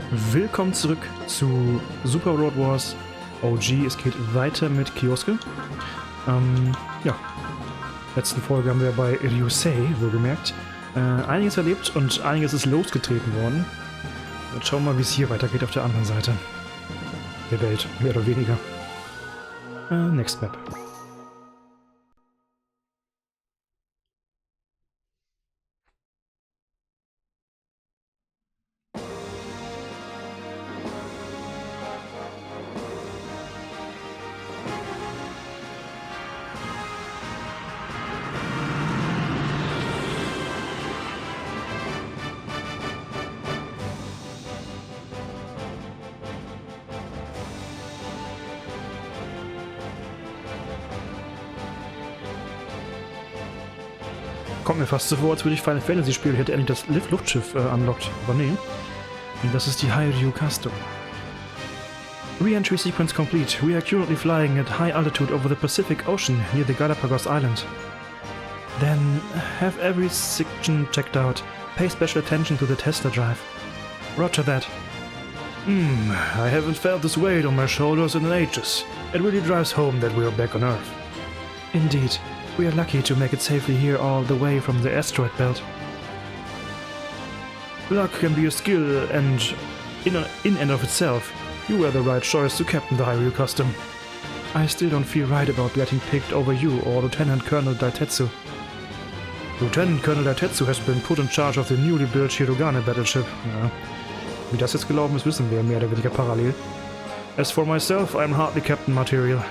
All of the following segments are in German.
Willkommen zurück zu Super Road Wars OG. Es geht weiter mit Kioske. Ja, letzten Folge haben wir bei Ryusei, wohlgemerkt, einiges erlebt und einiges ist losgetreten worden. Jetzt schauen wir mal, wie es hier weitergeht auf der anderen Seite der Welt, mehr oder weniger. Next Map. Kommt mir fast so vor, als würde ich Final Fantasy spielen, hätte endlich das Luftschiff unlocked. Aber nee. Und das ist die Hyrule Custom. Re-entry sequence complete. We are currently flying at high altitude over the Pacific Ocean near the Galapagos Island. Then have every section checked out. Pay special attention to the tester drive. Roger that. I haven't felt this weight on my shoulders in ages. It really drives home that we are back on Earth. Indeed. We are lucky to make it safely here all the way from the asteroid belt. Luck can be a skill and in and of itself, you were the right choice to captain the Hyrule Custom. I still don't feel right about getting picked over you or Lieutenant Colonel Daitetsu. Lieutenant Colonel Daitetsu has been put in charge of the newly built Shirogane battleship. Ja. Wie das jetzt gelaufen ist, wissen wir mehr oder weniger parallel. As for myself, I'm hardly captain material.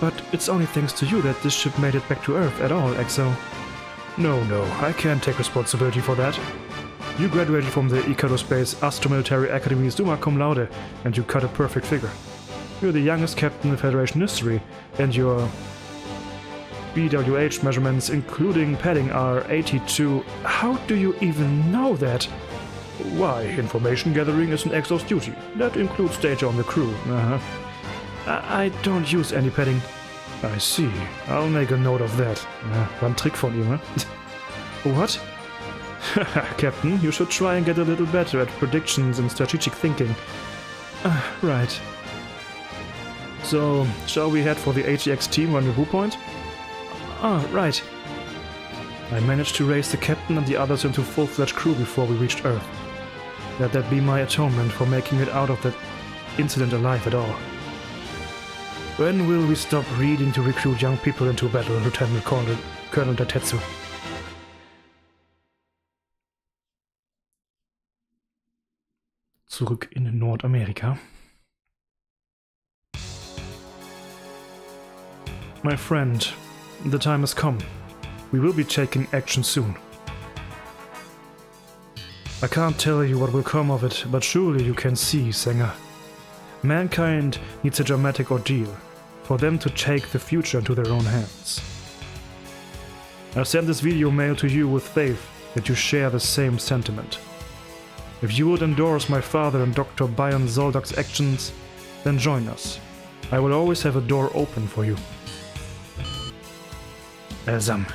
But it's only thanks to you that this ship made it back to Earth at all, Exo. No, I can't take responsibility for that. You graduated from the Icarospace Astro-Military Academy summa cum laude, and you cut a perfect figure. You're the youngest captain in Federation history, and your BWH measurements, including padding, are 82. How do you even know that? Why, information gathering is an Exo's duty. That includes data on the crew. I don't use any padding. I see. I'll make a note of that. War ein Trick von ihm, ne? What? Captain, you should try and get a little better at predictions and strategic thinking. Right. So, shall we head for the ATX team rendezvous point? Right. I managed to raise the captain and the others into full-fledged crew before we reached Earth. Let that be my atonement for making it out of that incident alive at all. When will we stop reading to recruit young people into battle, Lieutenant Colonel Daitetsu? Zurück in Nordamerika. My friend, the time has come. We will be taking action soon. I can't tell you what will come of it, but surely you can see, Sänger. Mankind needs a dramatic ordeal, for them to take the future into their own hands. I send this video mail to you with faith that you share the same sentiment. If you would endorse my father and Dr. Bayon Zoldak's actions, then join us. I will always have a door open for you. Elsam,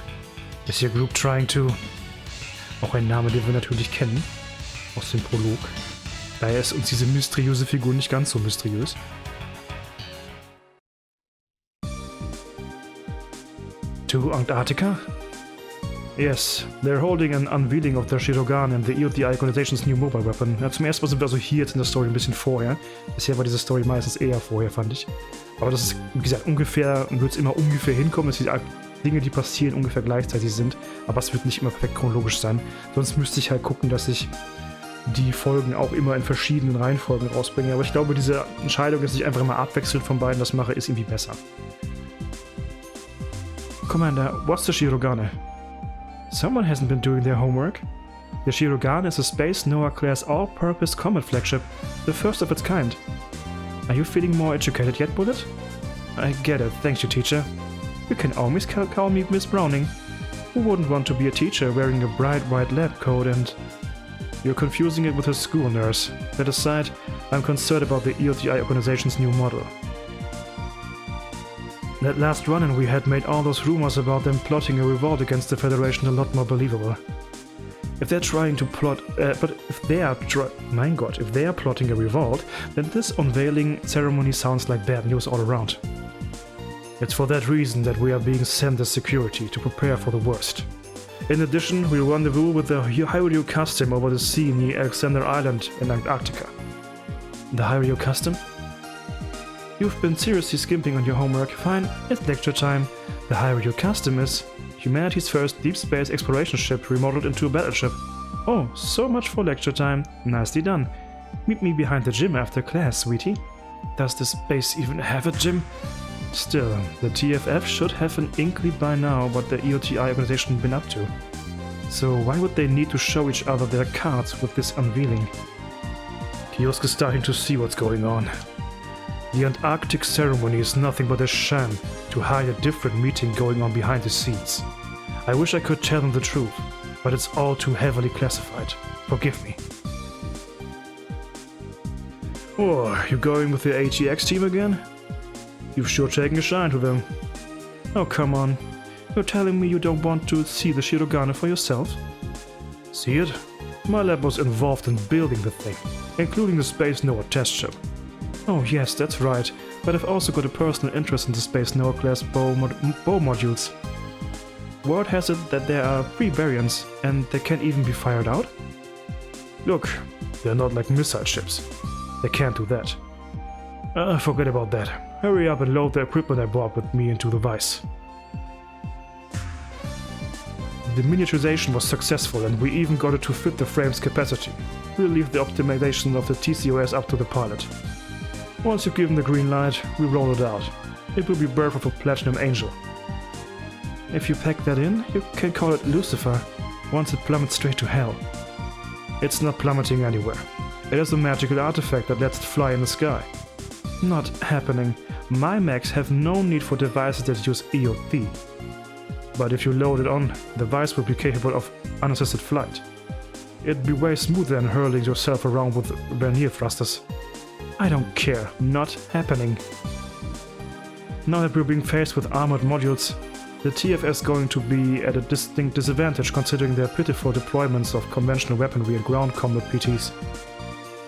is your group trying to... Auch ein Name, den wir natürlich kennen, aus dem Prolog. Daher ist uns diese mysteriöse Figur nicht ganz so mysteriös. To Antarctica? Yes, they're holding an unveiling of their Shirogane and the EOTI organization's new mobile weapon. Ja, zum ersten Mal sind wir also hier jetzt in der Story ein bisschen vorher. Bisher war diese Story meistens eher vorher, fand ich. Aber das ist, wie gesagt, ungefähr, wird es immer ungefähr hinkommen, dass die Dinge, die passieren, ungefähr gleichzeitig sind. Aber es wird nicht immer perfekt chronologisch sein. Sonst müsste ich halt gucken, dass ich die Folgen auch immer in verschiedenen Reihenfolgen rausbringen. Aber ich glaube, diese Entscheidung, dass ich einfach immer abwechselnd von beiden das mache, ist irgendwie besser. Commander, what's the Shirogane? Someone hasn't been doing their homework. The Shirogane is a Space Noah-class all-purpose combat flagship, the first of its kind. Are you feeling more educated yet, Bullet? I get it, thanks you, teacher. You can always call me Miss Browning. Who wouldn't want to be a teacher wearing a bright white lab coat and... You're confusing it with a school nurse. That aside, I'm concerned about the EOTI organization's new model. That last run-in we had made all those rumors about them plotting a revolt against the Federation a lot more believable. If they're trying to plot, but if they are if they are plotting a revolt, then this unveiling ceremony sounds like bad news all around. It's for that reason that we are being sent as security, to prepare for the worst. In addition, we rendezvous with the Hyrule Custom over the sea near Alexander Island in Antarctica. The Hyrule Custom? You've been seriously skimping on your homework. Fine, it's lecture time. The Hyrule Custom is humanity's first deep space exploration ship remodeled into a battleship. Oh, so much for lecture time. Nicely done. Meet me behind the gym after class, sweetie. Does this base even have a gym? Still, the TFF should have an inkling by now what the EOTI organization been up to. So why would they need to show each other their cards with this unveiling? Kiosk is starting to see what's going on. The Antarctic ceremony is nothing but a sham to hide a different meeting going on behind the scenes. I wish I could tell them the truth, but it's all too heavily classified. Forgive me. Oh, you going with the ATX team again? You've sure taken a shine to them. Oh, come on. You're telling me you don't want to see the Shirogane for yourself? See it? My lab was involved in building the thing, including the Space Noah test ship. Oh yes, that's right, but I've also got a personal interest in the Space Noah class bow modules. Word has it that there are 3 variants, and they can't even be fired out? Look, they're not like missile ships. They can't do that. Forget about that. Hurry up and load the equipment I brought with me into the Vice. The miniaturization was successful and we even got it to fit the frame's capacity. We'll leave the optimization of the TCOS up to the pilot. Once you've given the green light, we roll it out. It will be birth of a Platinum Angel. If you pack that in, you can call it Lucifer, once it plummets straight to hell. It's not plummeting anywhere. It is a magical artifact that lets it fly in the sky. Not happening. My mechs have no need for devices that use EOT. But if you load it on, the device will be capable of unassisted flight. It'd be way smoother than hurling yourself around with vernier thrusters. I don't care. Not happening. Now that we're being faced with armored modules, the TFS is going to be at a distinct disadvantage considering their pitiful deployments of conventional weaponry and ground combat PTs.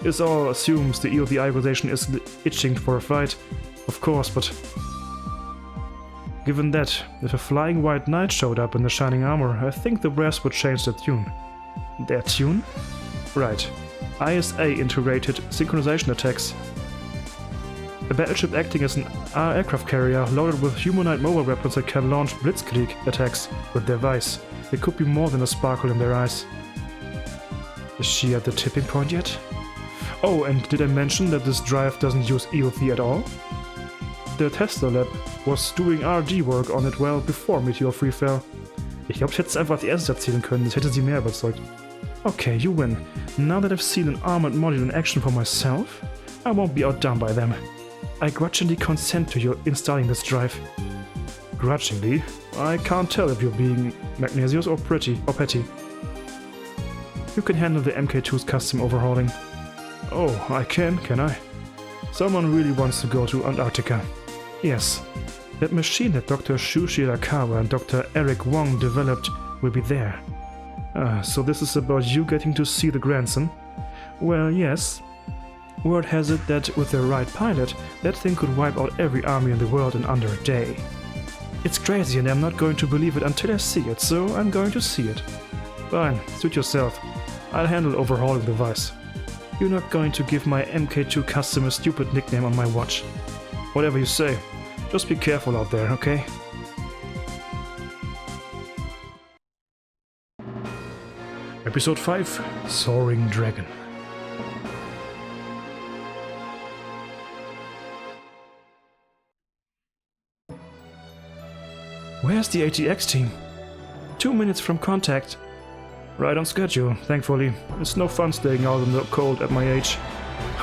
This all assumes the EOTI organization is itching for a fight, of course, but given that, if a flying white knight showed up in the shining armor, I think the rest would change their tune. Their tune? Right. ISA integrated synchronization attacks. A battleship acting as an aircraft carrier loaded with humanoid mobile weapons that can launch blitzkrieg attacks with their Vice. There could be more than a sparkle in their eyes. Is she at the tipping point yet? Oh, and did I mention that this drive doesn't use EOT at all? The Tester Lab was doing RD work on it well before Meteor Free fell. Ich glaube, ich hätte es einfach als erstes erzählen können, das hätte sie mehr überzeugt. Okay, you win. Now that I've seen an armored module in action for myself, I won't be outdone by them. I grudgingly consent to your installing this drive. Grudgingly? I can't tell if you're being magnanimous or petty. You can handle the MK2's custom overhauling. Oh, I can I? Someone really wants to go to Antarctica. Yes. That machine that Dr. Shu Shirakawa and Dr. Eric Wong developed will be there. So this is about you getting to see the grandson? Well, yes. Word has it that with the right pilot, that thing could wipe out every army in the world in under a day. It's crazy and I'm not going to believe it until I see it, so I'm going to see it. Fine, suit yourself. I'll handle overhauling the Vice. You're not going to give my MK2 custom a stupid nickname on my watch. Whatever you say. Just be careful out there, okay? Episode 5, Soaring Dragon. Where's the ATX team? 2 minutes from contact. Right on schedule, thankfully. It's no fun staying out in the cold at my age.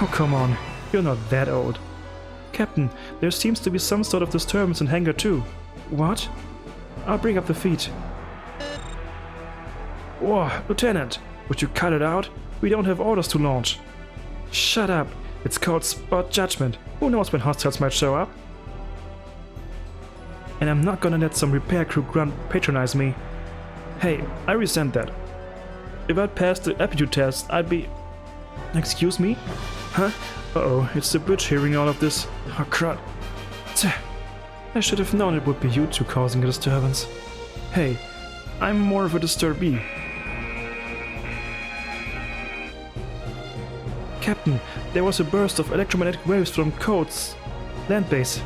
Oh, come on. You're not that old. Captain, there seems to be some sort of disturbance in Hangar 2. What? I'll bring up the feed. Whoa, Lieutenant! Would you cut it out? We don't have orders to launch. Shut up. It's called spot judgment. Who knows when hostiles might show up? And I'm not gonna let some repair crew grunt patronize me. Hey, I resent that. If I'd passed the aptitude test, I'd be... Excuse me? Huh? Uh-oh, it's the bridge hearing all of this. Oh, crud. Tch. I should have known it would be you two causing a disturbance. Hey, I'm more of a disturbee. Captain, there was a burst of electromagnetic waves from Code's land base.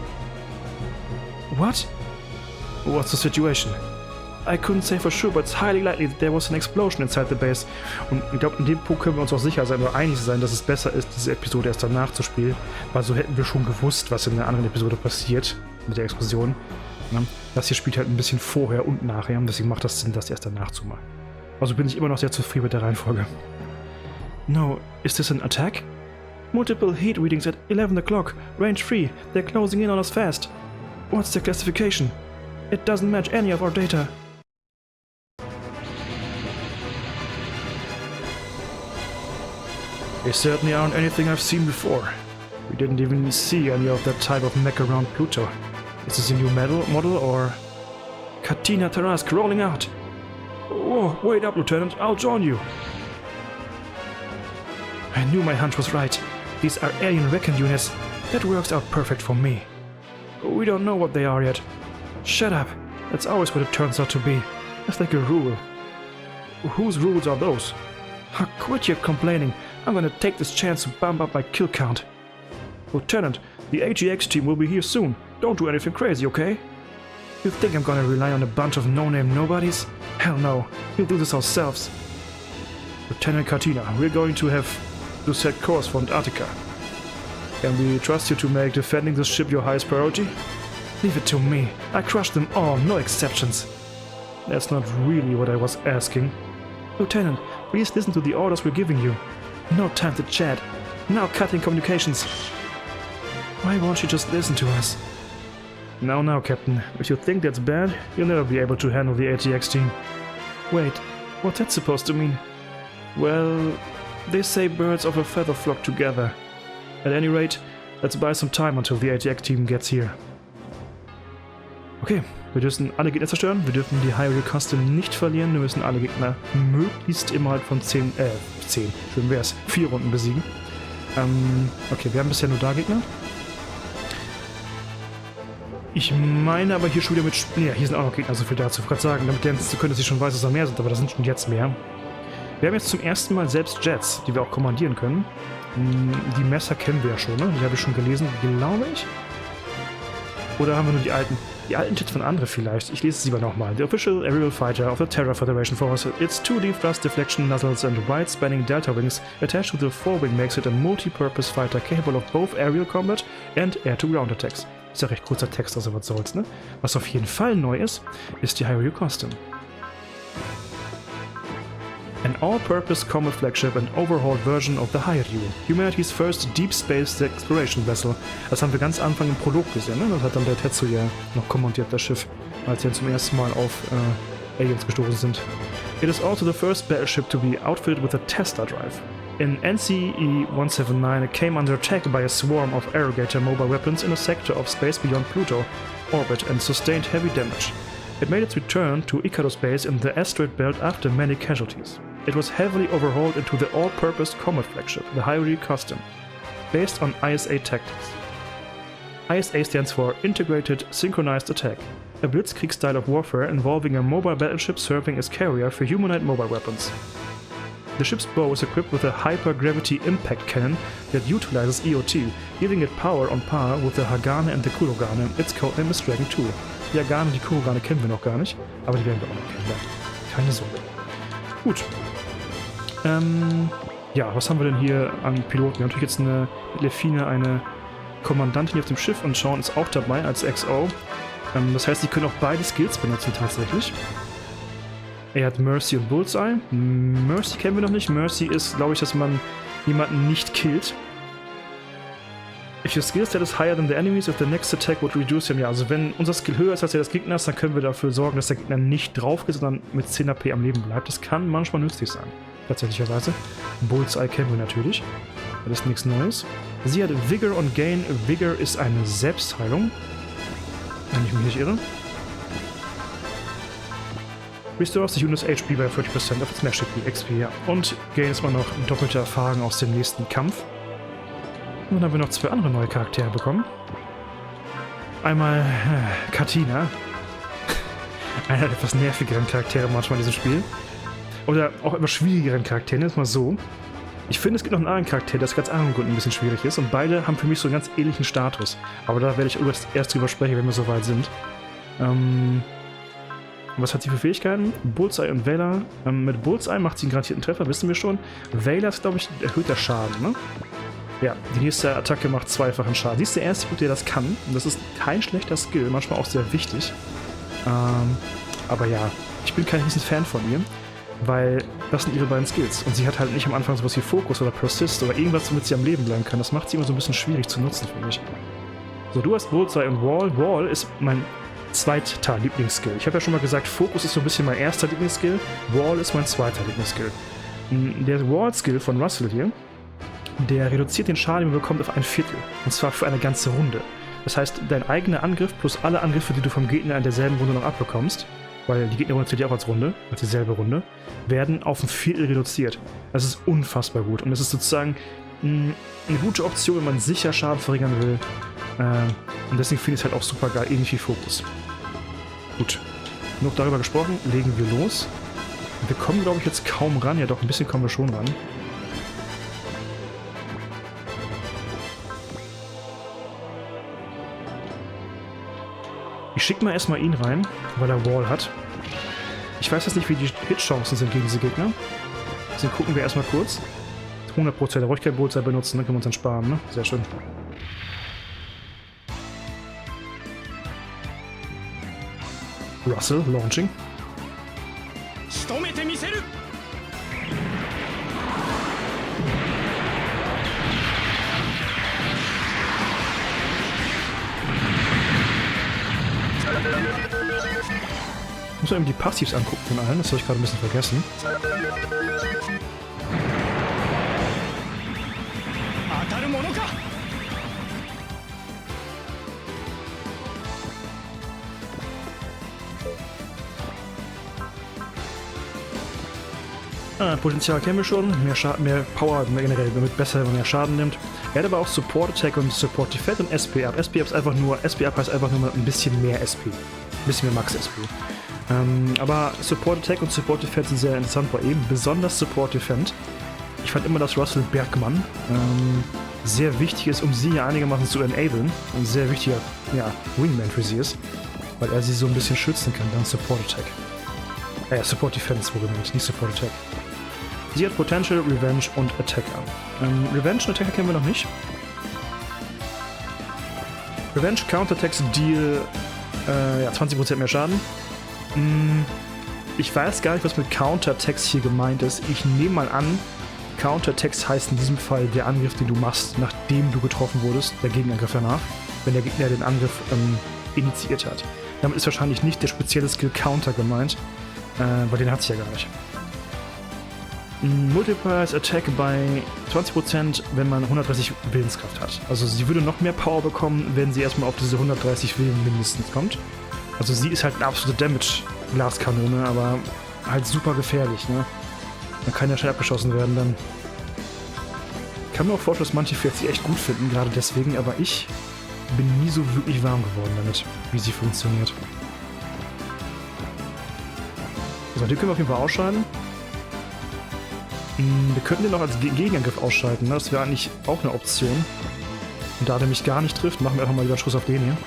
What? What's the situation? I couldn't say for sure, but it's highly likely that there was an explosion inside the base. Und ich glaube, in dem Punkt können wir uns auch sicher sein oder einig sein, dass es besser ist, diese Episode erst danach zu spielen, weil so hätten wir schon gewusst, was in der anderen Episode passiert mit der Explosion. Das hier spielt halt ein bisschen vorher und nachher, und deswegen macht das Sinn, das erst danach zu machen. Also bin ich immer noch sehr zufrieden mit der Reihenfolge. No, is this an attack? Multiple heat readings at 11 o'clock, range 3, they're closing in on us fast. What's their classification? It doesn't match any of our data. They certainly aren't anything I've seen before. We didn't even see any of that type of mech around Pluto. Is this a new model or... Katina Tarask rolling out! Whoa, wait up, Lieutenant, I'll join you! I knew my hunch was right. These are alien recon units. That works out perfect for me. We don't know what they are yet. Shut up. That's always what it turns out to be. It's like a rule. Whose rules are those? Quit your complaining. I'm gonna take this chance to bump up my kill count. Lieutenant, the AGX team will be here soon. Don't do anything crazy, okay? You think I'm gonna rely on a bunch of no-name nobodies? Hell no. We'll do this ourselves. Lieutenant Katina, we're going to have to set course for Antarctica. Can we trust you to make defending this ship your highest priority? Leave it to me. I crushed them all, no exceptions. That's not really what I was asking. Lieutenant, please listen to the orders we're giving you. No time to chat. Now cutting communications. Why won't you just listen to us? Now, Captain. If you think that's bad, you'll never be able to handle the ATX team. Wait, what's that supposed to mean? Well, they say birds of a feather flock together. At any rate, let's buy some time until the ATX team gets here. Okay, wir dürfen alle Gegner zerstören, wir dürfen die Hyrule Custom nicht verlieren, wir müssen alle Gegner möglichst innerhalb von 10, schön wär's, 4 Runden besiegen. Okay, wir haben bisher nur da Gegner. Ich meine aber hier schon wieder mit... Ja, hier sind auch noch Gegner, so viel dazu. Ich wollte gerade sagen, damit glänzen zu können, dass ich schon weiß, dass da mehr sind, aber da sind schon jetzt mehr. Wir haben jetzt zum ersten Mal selbst Jets, die wir auch kommandieren können. Die Messer kennen wir ja schon, ne? Die habe ich schon gelesen, glaube ich. Oder haben wir nur die alten? Die alten Jets von anderen vielleicht. Ich lese es lieber nochmal. The official aerial fighter of the Terra Federation Force. Its 2D thrust deflection nozzles and wide-spanning delta wings attached to the forewing makes it a multi-purpose fighter capable of both aerial combat and air-to-ground attacks. Ist ja recht kurzer Text, also was soll's, ne? Was auf jeden Fall neu ist die Hyrule Custom. An all-purpose combat flagship and overhauled version of the Hyrule, humanity's first deep space exploration vessel. Das haben wir ganz Anfang im Prolog gesehen, ne? Das hat dann der Tetsuya noch kommandiert, das Schiff, als sie zum ersten Mal auf Aliens gestoßen sind. It is also the first battleship to be outfitted with a Tesla drive. In NCE-179, it came under attack by a swarm of Arrogator mobile weapons in a sector of space beyond Pluto orbit and sustained heavy damage. It made its return to Icarus base in the asteroid belt after many casualties. It was heavily overhauled into the all-purpose combat flagship, the Hyrule Custom, based on ISA tactics. ISA stands for Integrated Synchronized Attack, a blitzkrieg style of warfare involving a mobile battleship serving as carrier for humanoid mobile weapons. The ship's bow is equipped with a hyper-gravity impact cannon that utilizes EOT, giving it power on par with the Hagane and the Kurogane. Its codename is Dragon 2. Die Hagane und die Kurogane kennen wir noch gar nicht, aber die werden wir auch noch kennenlernen. Keine Sorge. Gut. Ja, was haben wir denn hier an Piloten? Wir haben natürlich jetzt eine Lefine, eine Kommandantin hier auf dem Schiff, und Sean ist auch dabei als XO. Das heißt, die können auch beide Skills benutzen tatsächlich. Er hat Mercy und Bullseye. Mercy kennen wir noch nicht. Mercy ist, glaube ich, dass man jemanden nicht killt. If your skill stat is higher than the enemies, if the next attack would reduce him. Ja, also wenn unser Skill höher ist als der des Gegners, dann können wir dafür sorgen, dass der Gegner nicht drauf geht, sondern mit 10 AP am Leben bleibt. Das kann manchmal nützlich sein, tatsächlicherweise. Bullseye kennen wir natürlich. Das ist nichts Neues. Sie hat Vigor und Gain. Vigor ist eine Selbstheilung, wenn ich mich nicht irre. Restores the unit's HP by 30% of its Smash XP, ja. Und gains man noch doppelte Erfahrung aus dem nächsten Kampf. Und dann haben wir noch 2 andere neue Charaktere bekommen. Einmal Katina. Einer der etwas nervigeren Charaktere manchmal in diesem Spiel. Oder auch etwas schwierigeren Charakteren, ist mal so. Ich finde, es gibt noch einen anderen Charakter, der aus ganz anderen Gründen ein bisschen schwierig ist. Und beide haben für mich so einen ganz ähnlichen Status. Aber da werde ich erst drüber sprechen, wenn wir soweit sind. Was hat sie für Fähigkeiten? Bullseye und Veiler. Mit Bullseye macht sie einen garantierten Treffer, wissen wir schon. Veiler ist, glaube ich, erhöhter Schaden, ne? Ja, die nächste Attacke macht zweifachen Schaden. Sie ist der erste, der das kann. Und das ist kein schlechter Skill, manchmal auch sehr wichtig. Aber ja, ich bin kein riesen Fan von ihr, weil das sind ihre beiden Skills. Und sie hat halt nicht am Anfang sowas wie Fokus oder Persist oder irgendwas, womit sie am Leben bleiben kann. Das macht sie immer so ein bisschen schwierig zu nutzen für mich. So, du hast Bullseye und Wall. Wall ist mein zweiter Lieblingsskill. Ich habe ja schon mal gesagt, Fokus ist so ein bisschen mein erster Lieblingsskill. Wall ist mein zweiter Lieblingsskill. Der Wall-Skill von Russell hier, der reduziert den Schaden, den man bekommt, auf 1/4. Und zwar für eine ganze Runde. Das heißt, dein eigener Angriff plus alle Angriffe, die du vom Gegner in derselben Runde noch abbekommst, weil die Gegnerrunde zählt ja auch als Runde, als dieselbe Runde, werden auf 1/4 reduziert. Das ist unfassbar gut. Und das ist sozusagen eine gute Option, wenn man sicher Schaden verringern will. Und deswegen finde ich es halt auch super geil, ähnlich wie Fokus. Gut. Genug darüber gesprochen, legen wir los. Wir kommen, glaube ich, jetzt kaum ran. Ja doch, ein bisschen kommen wir schon ran. Ich schicke mal erstmal ihn rein, weil er Wall hat. Ich weiß jetzt nicht, wie die Hitchancen sind gegen diese Gegner. Deswegen gucken wir erstmal kurz. 100%, da brauche ich kein Bullseye benutzen, dann können wir uns dann sparen, ne? Sehr schön. Russell, launching. Ich muss mir eben die Passivs angucken von allen, das habe ich gerade ein bisschen vergessen. Potenzial kennen wir schon, mehr Power, generell damit besser, wenn man mehr Schaden nimmt. Er hat aber auch Support Attack und Support Defense und SP Up. SP Up ist einfach nur, SP Up heißt einfach nur ein bisschen mehr SP. Ein bisschen mehr Max SP. Aber Support Attack und Support Defense sind sehr interessant bei ihm, besonders Support Defense. Ich fand immer, dass Russell Bergmann sehr wichtig ist, um sie hier einigermaßen zu enablen. Ein sehr wichtiger, ja, Wingman für sie ist, weil er sie so ein bisschen schützen kann, dann Support Attack. Ja, Support Defense wohlgemerkt, nicht Support Attack. Sie hat Potential, Revenge und Attacker. Revenge und Attacker kennen wir noch nicht. Revenge Counterattacks deal 20% mehr Schaden. Ich weiß gar nicht, was mit Counterattacks hier gemeint ist. Ich nehme mal an, Counterattacks heißt in diesem Fall der Angriff, den du machst, nachdem du getroffen wurdest, der Gegenangriff danach, wenn der Gegner den Angriff initiiert hat. Damit ist wahrscheinlich nicht der spezielle Skill Counter gemeint, weil den hat sie ja gar nicht. Multiplies Attack bei 20%, wenn man 130 Willenskraft hat. Also sie würde noch mehr Power bekommen, wenn sie erstmal auf diese 130 Willen mindestens kommt. Also sie ist halt eine absolute Damage-Glaskanone, aber halt super gefährlich, ne? Man kann ja schnell abgeschossen werden dann. Ich kann mir auch vorstellen, dass manche vielleicht sie echt gut finden, gerade deswegen, aber ich bin nie so wirklich warm geworden damit, wie sie funktioniert. So, die können wir auf jeden Fall ausschalten. Wir könnten den noch als Gegenangriff ausschalten, ne? Das wäre eigentlich auch eine Option. Und da der mich gar nicht trifft, machen wir einfach mal lieber einen Schuss auf den hier.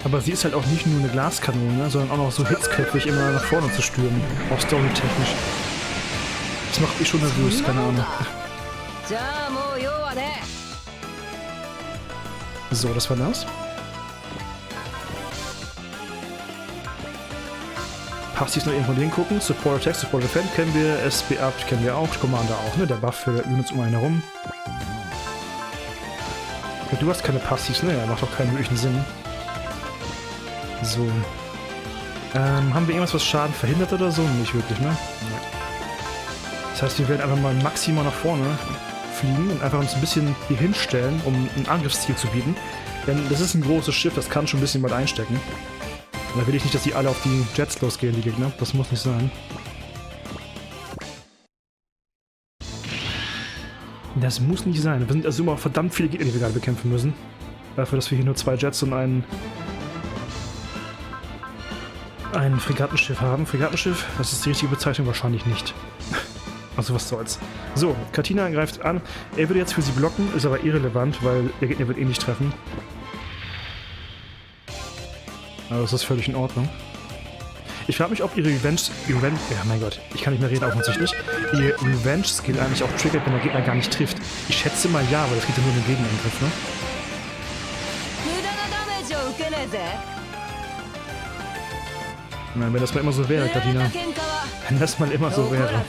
Aber sie ist halt auch nicht nur eine Glaskanone, sondern auch noch so hitzköpfig immer nach vorne zu stürmen, auch storytechnisch. Das macht mich schon nervös, keine Ahnung. So, das war das. Passiv noch irgendwo hingucken. Support Attack, Support Defense kennen wir, SP Up kennen wir auch, Commander auch, ne? Der Buff für Units um einen herum. Ja, du hast keine Passivs, ne? Ja, macht doch keinen wirklichen Sinn. So. Haben wir irgendwas, was Schaden verhindert oder so? Nicht wirklich, ne? Ja. Das heißt, wir werden einfach mal maximal nach vorne fliegen und einfach uns ein bisschen hier hinstellen, um ein Angriffsziel zu bieten. Denn das ist ein großes Schiff, das kann schon ein bisschen weit einstecken. Und da will ich nicht, dass die alle auf die Jets losgehen, die Gegner. Das muss nicht sein. Das muss nicht sein. Wir sind also immer verdammt viele Gegner, die wir gerade bekämpfen müssen. Dafür, dass wir hier nur 2 Jets und ein Fregattenschiff haben. Fregattenschiff, das ist die richtige Bezeichnung wahrscheinlich nicht. Also was soll's. So, Katina greift an. Er würde jetzt für sie blocken, ist aber irrelevant, weil der Gegner wird eh nicht treffen. Aber das ist völlig in Ordnung. Ich frage mich, ob ihre Revenge... Ja, mein Gott, ich kann nicht mehr reden, offensichtlich. Ihr Revenge-Skill eigentlich auch triggert, wenn der Gegner gar nicht trifft. Ich schätze mal ja, weil das geht ja nur um den Gegenangriff, ne? Nein, wenn das mal immer so wäre, Katina. Wenn das mal immer so wäre.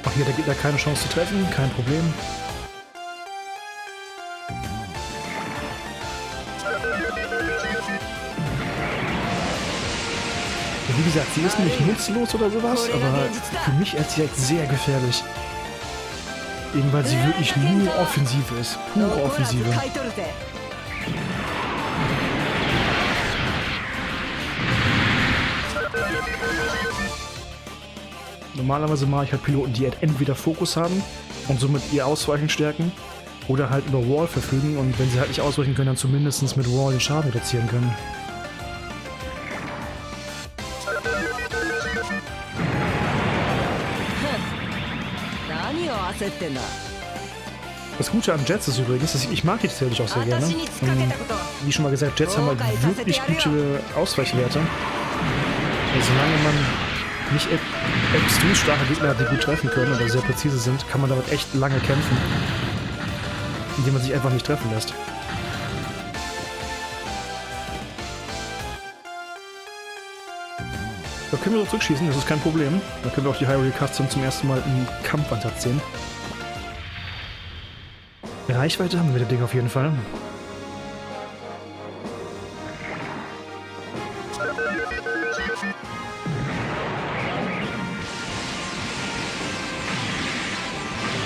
Auch hier, der Gegner keine Chance zu treffen, kein Problem. Wie gesagt, sie ist nicht nutzlos oder sowas, aber für mich ist sie halt sehr gefährlich. Eben weil sie wirklich nur Offensive ist. Pure Offensive. Normalerweise mache ich halt Piloten, die halt entweder Fokus haben und somit ihr Ausweichen stärken oder halt über Wall verfügen und wenn sie halt nicht ausweichen können, dann zumindest mit Wall den Schaden reduzieren können. Das Gute an Jets ist übrigens, dass ich mag die tatsächlich auch sehr gerne. Und wie schon mal gesagt, Jets haben halt wirklich gute Ausweichwerte. Also solange man nicht extrem starke Gegner hat, die gut treffen können oder sehr präzise sind, kann man damit echt lange kämpfen. Indem man sich einfach nicht treffen lässt. Da können wir doch zurückschießen, das ist kein Problem. Da können wir auch die Hyrule Custom zum ersten Mal im Kampfansatz sehen. Reichweite haben wir mit dem Ding auf jeden Fall.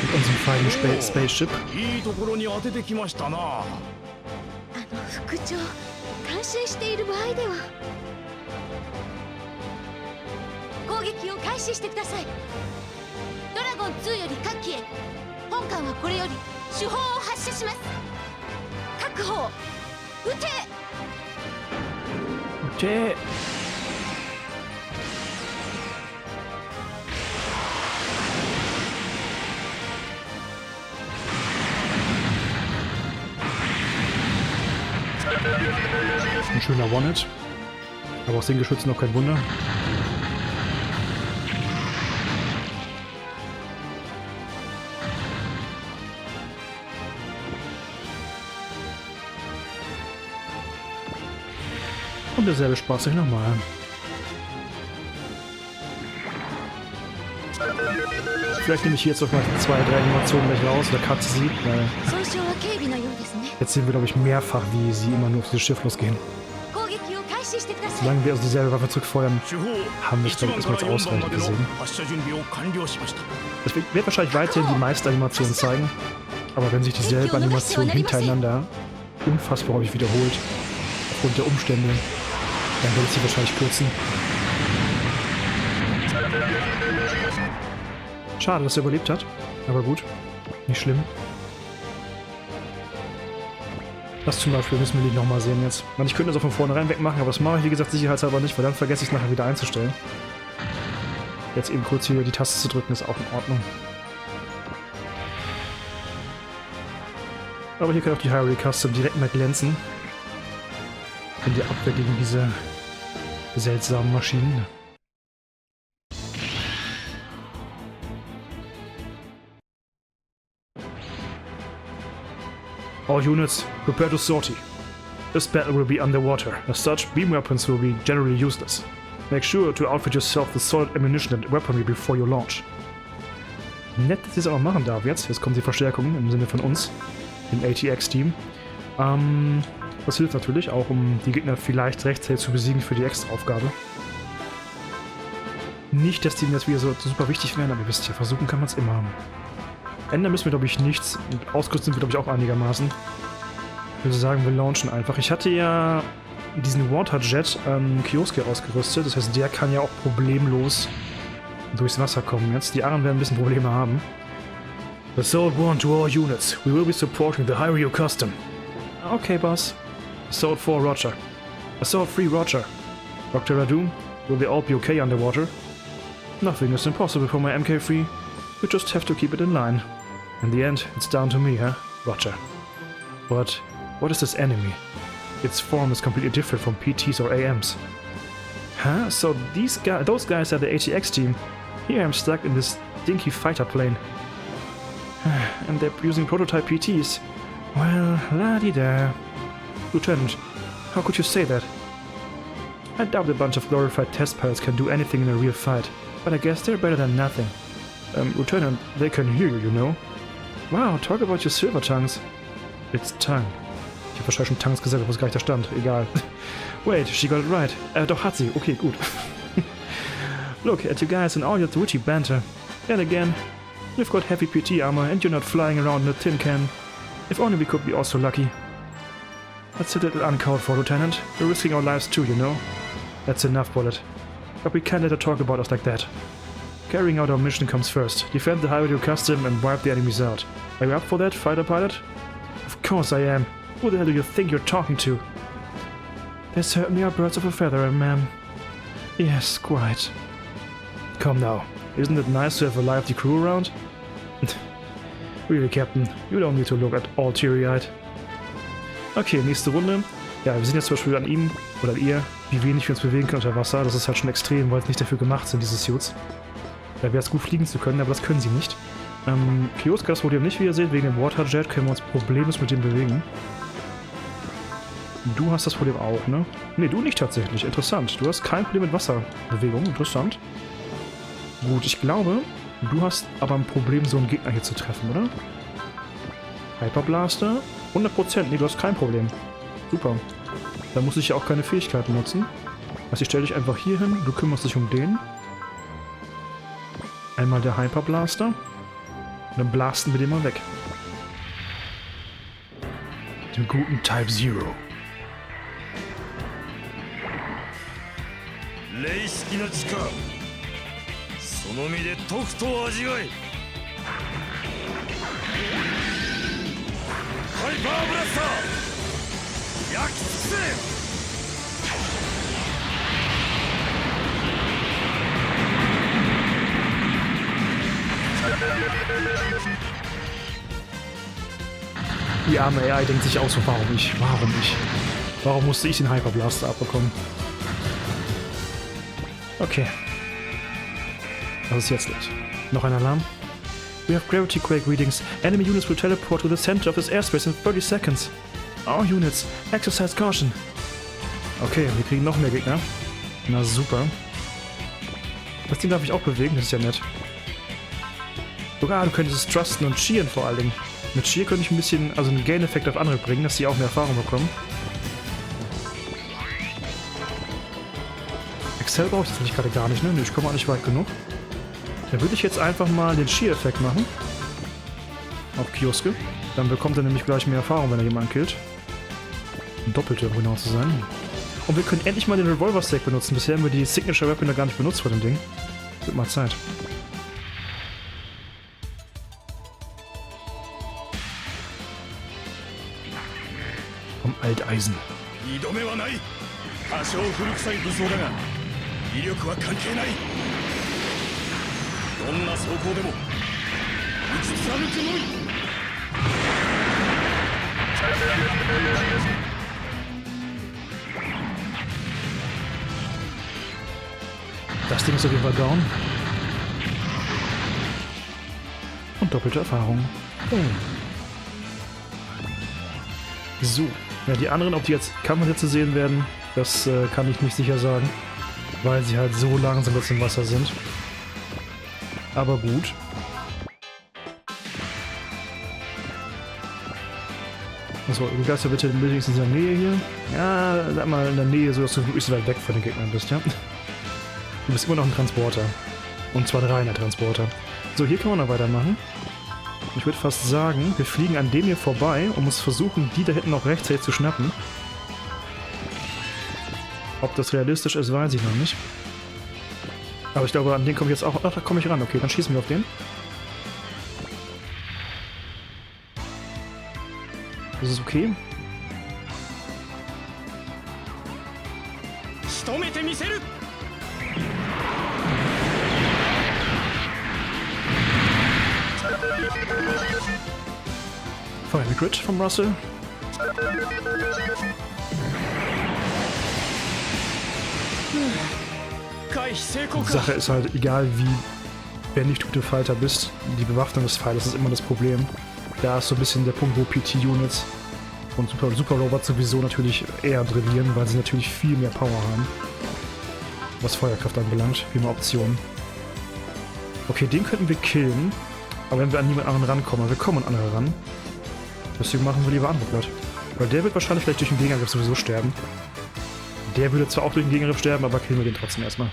Mit unserem feinen Spaceship. Okay. Ein schöner One-Hit. Aber aus den Geschützen noch kein Wunder. Und derselbe Spaß sich nochmal. Vielleicht nehme ich hier jetzt noch mal 2, 3 Animationen gleich raus oder cutte sie, weil jetzt sehen wir, glaube ich, mehrfach, wie sie immer nur auf dieses Schiff losgehen. Solange wir also dieselbe Waffe zurückfeuern, haben wir es, glaube ich, erstmal als ausreichend gesehen. Es wird wahrscheinlich weiterhin die meisten Animationen zeigen, aber wenn sich dieselbe Animation hintereinander unfassbar häufig wiederholt, aufgrund der Umstände, dann werde ich sie wahrscheinlich kürzen. Schade, dass er überlebt hat, aber gut, nicht schlimm. Das zum Beispiel müssen wir nicht nochmal sehen jetzt. Ich könnte das auch von vornherein wegmachen, aber das mache ich, wie gesagt, sicherheitshalber nicht, weil dann vergesse ich es nachher wieder einzustellen. Jetzt eben kurz hier die Taste zu drücken, ist auch in Ordnung. Aber hier kann auch die Hyrule Custom direkt mal glänzen. In der Abwehr gegen diese seltsamen Maschinen. All units, prepare to sortie. This battle will be underwater. As such, beam weapons will be generally useless. Make sure to outfit yourself with solid ammunition and weaponry before you launch. Nett, dass ich das auch machen darf jetzt. Jetzt kommt die Verstärkung im Sinne von uns, dem ATX-Team. Das hilft natürlich auch, um die Gegner vielleicht rechtzeitig zu besiegen für die Extra-Aufgabe. Nicht, dass die mir jetzt wieder so super wichtig wären, aber ihr wisst ja, versuchen kann man es immer. Ändern müssen wir, glaube ich, nichts. Und ausgerüstet sind wir, glaube ich, auch einigermaßen. Ich würde sagen, wir launchen einfach. Ich hatte ja diesen Waterjet Kiosk ausgerüstet. Das heißt, der kann ja auch problemlos durchs Wasser kommen jetzt. Die anderen werden ein bisschen Probleme haben. Assault 1 to all units. We will be supporting the Hyrule Custom. Okay, boss. Assault 4, Roger. Assault 3, Roger. Dr. Radu, will they all be okay underwater? Nothing is impossible for my MK3. You just have to keep it in line. In the end, it's down to me, huh? Roger. But what is this enemy? Its form is completely different from PTs or AMs. Huh? So those guys are the ATX team. Here I'm stuck in this dinky fighter plane. And they're using prototype PTs. Well, la-di-da. Lieutenant, how could you say that? I doubt a bunch of glorified test pilots can do anything in a real fight, but I guess they're better than nothing. Lieutenant, they can hear you, you know. Wow, talk about your silver tongues. It's tongue. Ich habe wahrscheinlich schon Tongues gesagt, obwohl es gar nicht da stand. Egal. Wait, she got it right. Doch hat sie. Okay, gut. Look at you guys and all your witty banter. Then again, you've got heavy PT armor and you're not flying around in a tin can. If only we could be also lucky. That's a little uncalled for, Lieutenant. We're risking our lives too, you know. That's enough, Bullet. But we can't let her talk about us like that. Carrying out our mission comes first. Defend the Hyrule Custom and wipe the enemies out. Are you up for that, fighter pilot? Of course I am. Who the hell do you think you're talking to? They certainly are birds of a feather, ma'am. Yes, quite. Come now. Isn't it nice to have a lively crew around? Really, Captain. You don't need to look at all teary-eyed. Okay, nächste Runde. Ja, wir sehen jetzt zum Beispiel an ihm, oder an ihr, wie wenig wir uns bewegen können unter Wasser. Das ist halt schon extrem, weil es nicht dafür gemacht sind, diese Suits. Da wäre es gut fliegen zu können, aber das können sie nicht. Kiosk das Problem nicht, wie ihr seht, wegen dem Waterjet können wir uns problemlos mit dem bewegen. Du hast das Problem auch, ne? Ne, du nicht tatsächlich. Interessant. Du hast kein Problem mit Wasserbewegung. Interessant. Gut, ich glaube, du hast aber ein Problem, so einen Gegner hier zu treffen, oder? Hyperblaster? 100%. Ne, du hast kein Problem. Super. Da muss ich ja auch keine Fähigkeiten nutzen. Also ich stelle dich einfach hier hin. Du kümmerst dich um den. Einmal der Hyperblaster. Und dann blasten wir den mal weg. Den guten Type Zero. 霊式の力その身でとくと味わえハイパーブラスター焼き尽くせDie arme AI denkt sich auch so, warum ich? Warum ich? Warum musste ich den Hyperblaster abbekommen? Okay. Was ist jetzt los? Noch ein Alarm? We have gravity quake readings. Enemy units will teleport to the center of this airspace in 30 seconds. All units, exercise caution. Okay, wir kriegen noch mehr Gegner. Na super. Das Ding darf ich auch bewegen, das ist ja nett. Sogar du könntest es trusten und cheeren vor allen Dingen. Mit Cheer könnte ich ein bisschen, also einen Gain-Effekt auf andere bringen, dass sie auch mehr Erfahrung bekommen. Excel brauche ich das nicht gerade gar nicht, ne? Ich komme auch nicht weit genug. Dann würde ich jetzt einfach mal den Cheer-Effekt machen. Auf Kioske. Dann bekommt er nämlich gleich mehr Erfahrung, wenn er jemanden killt. Ein Doppelte, um genau zu sein. Und wir können endlich mal den Revolver-Stack benutzen. Bisher haben wir die Signature Weapon da gar nicht benutzt vor dem Ding. Wird mal Zeit. Vom Alteisen. 挑めはない多少古臭い武装だが威力は関係ないどんな装甲でも打ち貫くのみ Das Ding ist auf jeden Fall down. Und doppelte Erfahrung. Oh. So, Ja, die anderen, ob die jetzt Kampfsätze sehen werden, das kann ich nicht sicher sagen. Weil sie halt so langsam jetzt im Wasser sind. Aber gut. Achso, du bleibst ja bitte wenigstens in der Nähe hier. Ja, sag mal in der Nähe, so dass du wirklich so weit weg von den Gegnern bist, ja? Du bist immer noch ein Transporter. Und zwar ein reiner Transporter. So, hier kann man noch weitermachen. Ich würde fast sagen, wir fliegen an dem hier vorbei und muss versuchen, die da hinten noch rechtzeitig zu schnappen. Ob das realistisch ist, weiß ich noch nicht. Aber ich glaube, an den komme ich jetzt auch... Ach, da komme ich ran. Okay, dann schießen wir auf den. Das ist okay. Final Crit vom Russell. Die Sache ist halt, egal wie wendig du der Fighter bist, die Bewaffnung des Pfeilers ist immer das Problem. Da ist so ein bisschen der Punkt, wo PT-Units und Super Robots sowieso natürlich eher brillieren, weil sie natürlich viel mehr Power haben. Was Feuerkraft anbelangt, viel mehr Optionen. Okay, den könnten wir killen, aber wenn wir an niemand anderen rankommen, wir kommen an andere ran. Deswegen machen wir lieber andere platt. Weil der wird wahrscheinlich vielleicht durch den Gegenangriff sowieso sterben. Der würde zwar auch durch den Gegenangriff sterben, aber killen wir den trotzdem erstmal.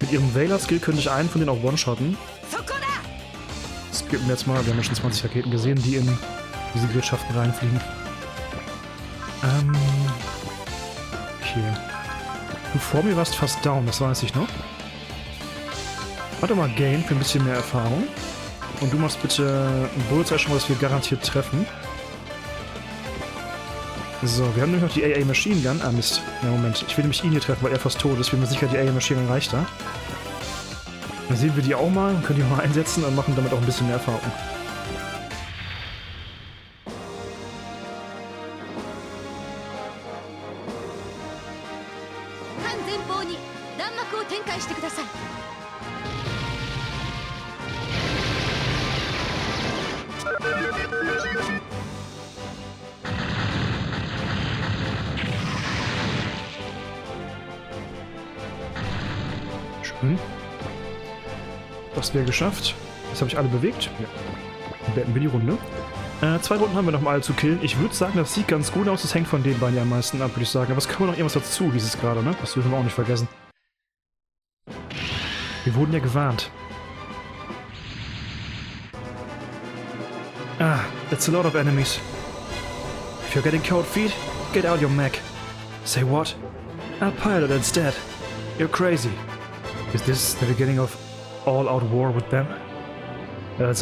Mit ihrem Veiler-Skill könnte ich einen von denen auch one-shotten. Skippen wir jetzt mal, wir haben ja schon 20 Raketen gesehen, die in diese Gerätschaften reinfliegen. Okay. Du vor mir warst fast down, das weiß ich noch. Warte mal, Gain für ein bisschen mehr Erfahrung. Und du machst bitte ein Bullseye schon mal, dass wir garantiert treffen. So, wir haben nämlich noch die AA Machine Gun. Ah, Mist. Ja, Moment. Ich will nämlich ihn hier treffen, weil er fast tot ist. Wir sind sicher, die AA Machine Gun reicht da. Dann sehen wir die auch mal und können die auch mal einsetzen und machen damit auch ein bisschen mehr Erfahrung. Schön. Das wäre geschafft. Das habe ich alle bewegt. Ja. Dann beenden wir die Runde. 2 Runden haben wir noch mal zu killen. Ich würde sagen, das sieht ganz gut aus. Das hängt von den beiden ja am meisten ab, würde ich sagen. Aber es kommt noch irgendwas dazu, hieß es gerade, ne? Das dürfen wir auch nicht vergessen. Wir wurden ja gewarnt. Ah, that's a lot of enemies. If you're getting cold feet, get out your mech. Say what? I'll pilot instead. You're crazy. Is this the beginning of all-out war with them? Is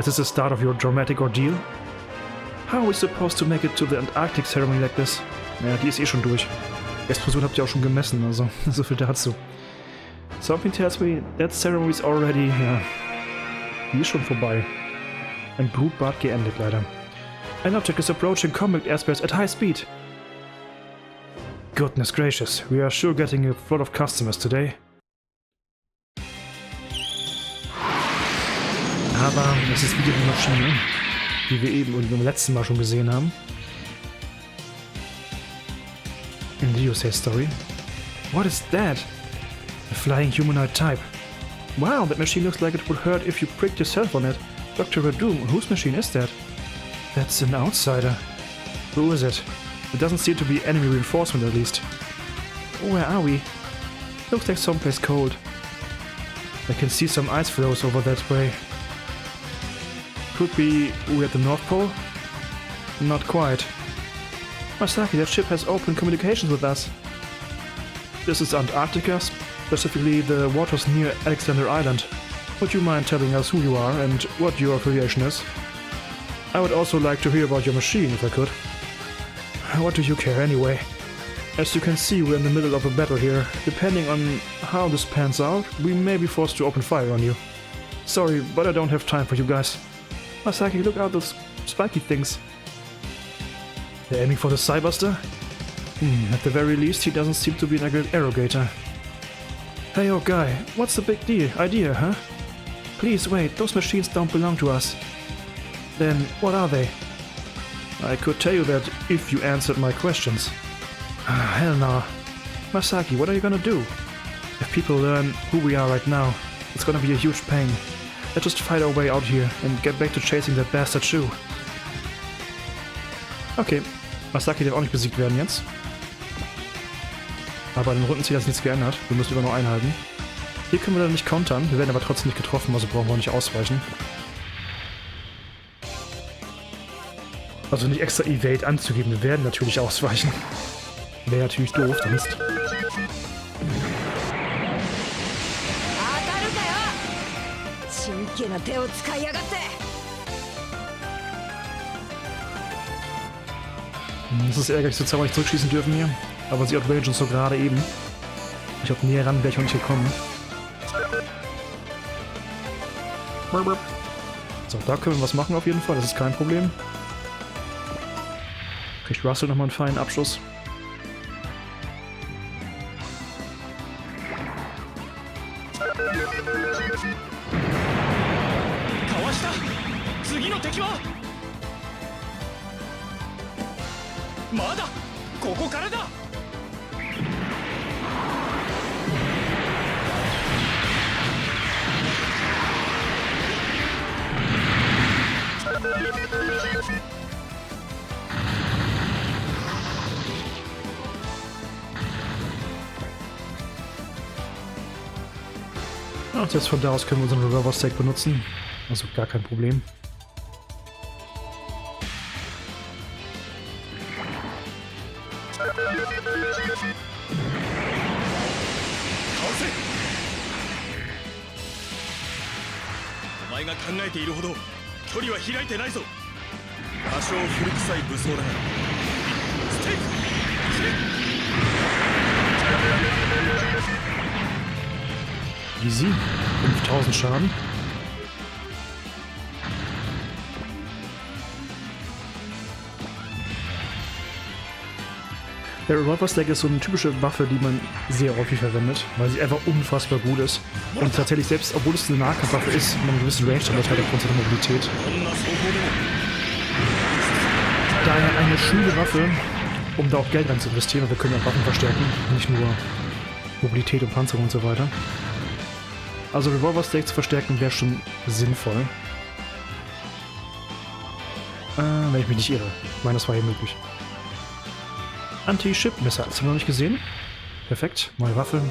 this the start of your dramatic ordeal? How are we supposed to make it to the Antarctic ceremony like this? Naja, die ist eh schon durch. Explosion habt ihr auch schon gemessen, also so viel dazu. Something tells me that ceremony is already... Ja, die ist schon vorbei. Ein Blutbad geendet, leider. An object is approaching combat airspace at high speed. Goodness gracious, we are sure getting a lot of customers today. Aber das ist wieder die Maschine, die wir eben beim letzten Mal schon gesehen haben. In the USA story. What is that? A flying humanoid type. Wow, that machine looks like it would hurt if you pricked yourself on it. Dr. Radoom, whose machine is that? That's an outsider. Who is it? It doesn't seem to be enemy reinforcement at least. Where are we? Looks like someplace cold. I can see some ice floes over that way. Could be we're at the North Pole? Not quite. Masaki, that ship has open communications with us. This is Antarctica, specifically the waters near Alexander Island. Would you mind telling us who you are and what your affiliation is? I would also like to hear about your machine, if I could. What do you care anyway? As you can see, we're in the middle of a battle here. Depending on how this pans out, we may be forced to open fire on you. Sorry, but I don't have time for you guys. Masaki, look out those spiky things. They're aiming for the Cybuster? At the very least, he doesn't seem to be an arrogator. Hey, old guy, what's the big idea, huh? Please wait, those machines don't belong to us. Then what are they? I could tell you that if you answered my questions. Hell no. Masaki, what are you gonna do? If people learn who we are right now, it's gonna be a huge pain. Let's just fight our way out here and get back to chasing that bastard shoe. Okay, Masaki darf auch nicht besiegt werden jetzt. Aber an den Rundenziel hat sich nichts geändert. Wir müssen immer nur einhalten. Hier können wir dann nicht kontern, wir werden aber trotzdem nicht getroffen, also brauchen wir auch nicht ausweichen. Also nicht extra Evade anzugeben, wir werden natürlich ausweichen. Wäre natürlich doof, sonst. Es ist ärgerlich, dass wir nicht zurückschießen dürfen hier. Aber sie outragen uns so gerade eben. Ich glaube, näher ran wäre ich auch nicht gekommen. So, da können wir was machen auf jeden Fall, das ist kein Problem. Kriegt Russell nochmal einen feinen Abschluss. Und jetzt von da aus können wir unseren Revolver Stack benutzen. Also gar kein Problem. Easy. 5000 Schaden. Der Revolver Stack ist so eine typische Waffe, die man sehr häufig verwendet, weil sie einfach unfassbar gut ist. Und tatsächlich, selbst obwohl es eine Nahkampfwaffe ist, man eine gewisse Range damit hat aufgrund seiner Mobilität. Daher eine schöne Waffe, um da auch Geld rein zu investieren, und wir können auch Waffen verstärken, nicht nur Mobilität und Panzerung und so weiter. Also Revolver Stack zu verstärken wäre schon sinnvoll. Wenn ich mich nicht irre. Ich meine, das war hier möglich. Anti-Ship-Messer. Das haben wir noch nicht gesehen. Perfekt. Neue Waffe.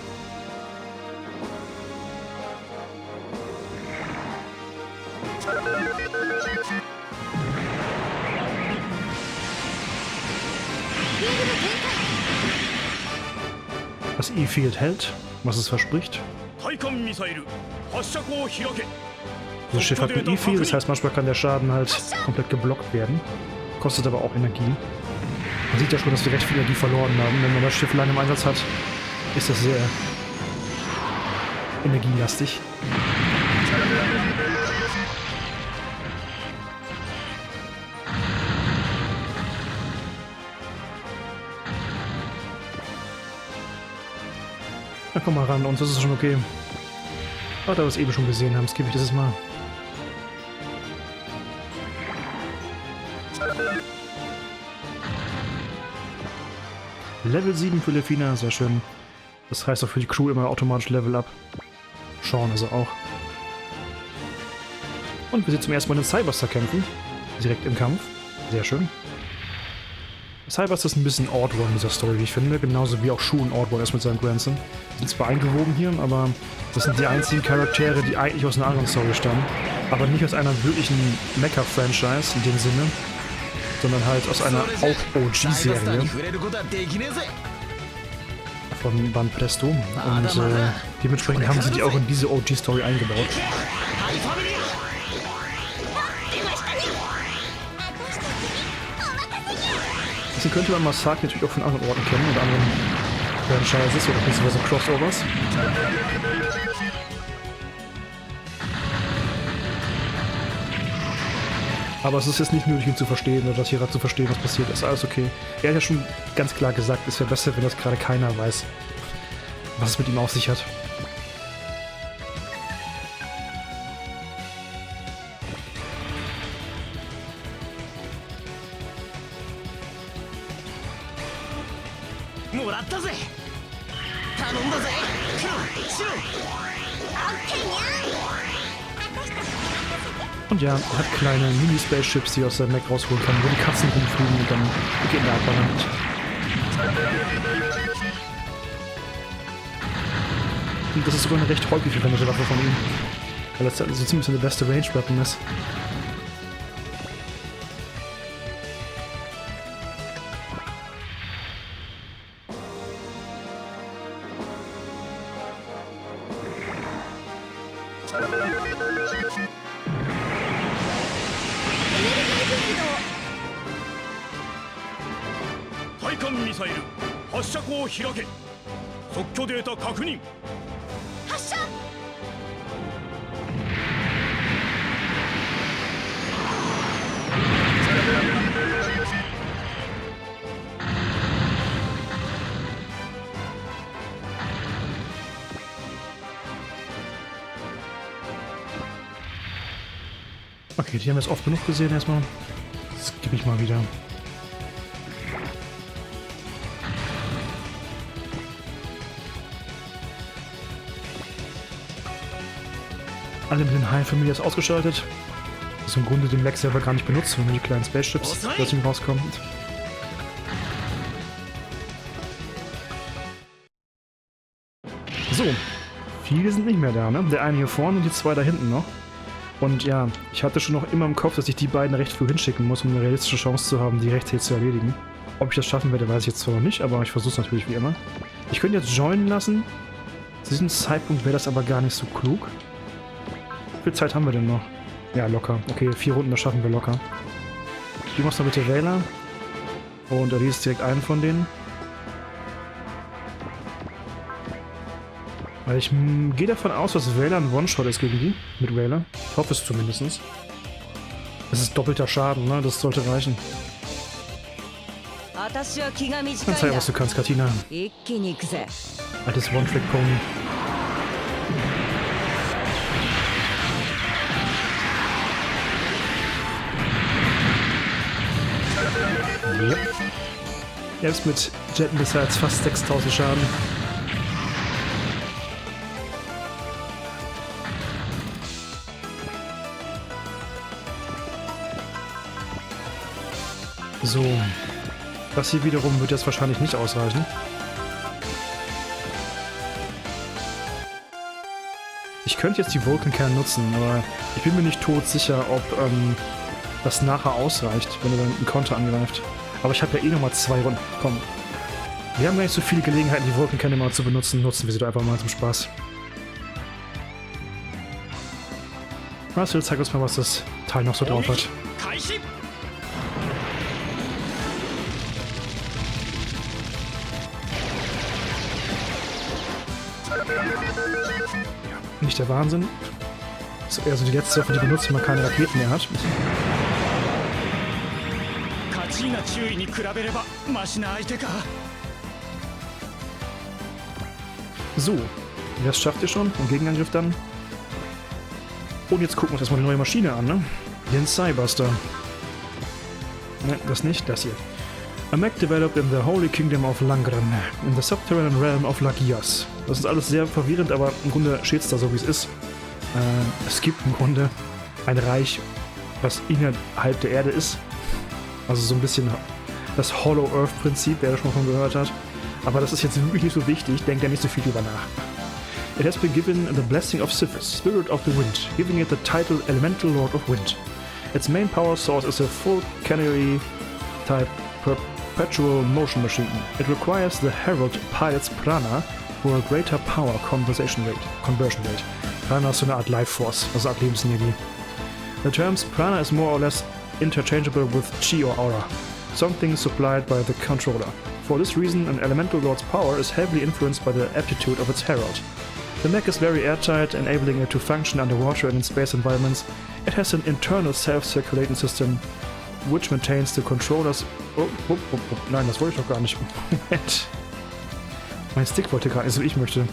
Das E-Field hält, was es verspricht. Das Schiff hat ein E-Field, das heißt, manchmal kann der Schaden halt komplett geblockt werden. Kostet aber auch Energie. Man sieht ja schon, dass wir recht viel Energie verloren haben. Wenn man das Schiff lange im Einsatz hat, ist das sehr energielastig. Na komm mal ran, uns ist es schon okay. Ah, da wir es eben schon gesehen haben, skippe ich dieses Mal. Level 7 für Lefina, sehr schön. Das heißt auch für die Crew immer automatisch Level Up. Sean also auch. Und wir sehen zum ersten Mal den Cyberster kämpfen. Direkt im Kampf. Sehr schön. Cyberster ist ein bisschen Odd One in dieser Story, wie ich finde. Genauso wie auch Shu ein Odd One ist mit seinem Grandson. Sind zwar eingewoben hier, aber das sind die einzigen Charaktere, die eigentlich aus einer anderen Story stammen. Aber nicht aus einer wirklichen Mecha-Franchise in dem Sinne, sondern halt aus einer auch OG-Serie von Band Presto. Und dementsprechend haben sie die auch in diese OG-Story eingebaut. Deswegen könnte man Masaki natürlich auch von anderen Orten kennen oder anderen Franchises oder beziehungsweise Crossovers. Aber es ist jetzt nicht nötig, ihn zu verstehen oder das hier zu verstehen, was passiert ist. Alles okay. Er hat ja schon ganz klar gesagt, es wäre besser, wenn das gerade keiner weiß, was es mit ihm auf sich hat. Und ja, er hat kleine Mini-Spaceships, die aus der Mech rausholen kann, wo die Katzen rumfliegen und dann beginnt der Abwandernd. Und das ist sogar eine recht häufig verwendete Waffe von ihm. Weil das so ziemlich seine beste Range-Weapon ist. Okay, die haben wir jetzt oft genug gesehen erstmal. Das gebe ich mal wieder. Alle mit den High-Familie ist ausgeschaltet. Das ist im Grunde den Mech selber gar nicht benutzt, wenn die kleinen Spaceships aus ihm rauskommen. So, viele sind nicht mehr da, ne? Der eine hier vorne und die zwei da hinten noch. Und ja, ich hatte schon noch immer im Kopf, dass ich die beiden recht früh hinschicken muss, um eine realistische Chance zu haben, die rechtzeitig zu erledigen. Ob ich das schaffen werde, weiß ich jetzt zwar noch nicht, aber ich versuche es natürlich wie immer. Ich könnte jetzt joinen lassen. Zu diesem Zeitpunkt wäre das aber gar nicht so klug. Wie viel Zeit haben wir denn noch? Ja, locker. Okay, 4 Runden, das schaffen wir locker. Du machst mal bitte Wähler. Und erledigst direkt einen von denen. Weil ich gehe davon aus, dass Wähler ein One-Shot ist gegen die. Mit Wähler. Ich hoffe es zumindest. Das ist doppelter Schaden, ne? Das sollte reichen. Dann zeig, was du kannst, Katina. Altes One-Trick-Pony. Yep. Selbst mit Jetten bisher jetzt fast 6000 Schaden. So, das hier wiederum wird jetzt wahrscheinlich nicht ausreichen. Ich könnte jetzt die Vulcan-Kern nutzen, aber ich bin mir nicht todsicher, ob das nachher ausreicht, wenn er dann einen Konter angreift. Aber ich habe ja eh nochmal 2 Runden. Komm, wir haben gar nicht so viele Gelegenheiten, die Vulcan-Kerne mal zu benutzen. Nutzen wir sie doch einfach mal zum Spaß. Marcel, zeig uns mal, was das Teil noch so drauf hat. Nicht der Wahnsinn. Das ist eher so die letzte Waffe, die benutzt, wenn man keine Raketen mehr hat. So, das schafft ihr schon. Im Gegenangriff dann. Und jetzt gucken wir uns erstmal die neue Maschine an, ne? Den Cybuster. Ne, das nicht, das hier. A mech developed in the Holy Kingdom of Langren, in the subterranean realm of Lagias. Das ist alles sehr verwirrend, aber im Grunde steht es da so, wie es ist. Es gibt im Grunde ein Reich, was innerhalb der Erde ist. Also so ein bisschen das Hollow Earth Prinzip, wer das schon mal von gehört hat. Aber das ist jetzt wirklich nicht so wichtig, denkt ja nicht so viel drüber nach. It has been given the blessing of Sithis, Spirit of the Wind, giving it the title Elemental Lord of Wind. Its main power source is a full canary type perpetual motion machine. It requires the Herald pilot's prana for a greater power conversion rate. Prana ist so eine Art Life Force, also Art Lebensenergie. The terms prana is more or less interchangeable with chi or aura, something supplied by the controller. For this reason, an elemental lord's power is heavily influenced by the aptitude of its herald. The mech is very airtight, enabling it to function underwater and in space environments. It has an internal self-circulating system, which maintains the controller's... Nein, das wollte ich doch gar nicht. Moment. Mein Stick wollte gar nicht, so wie ich möchte.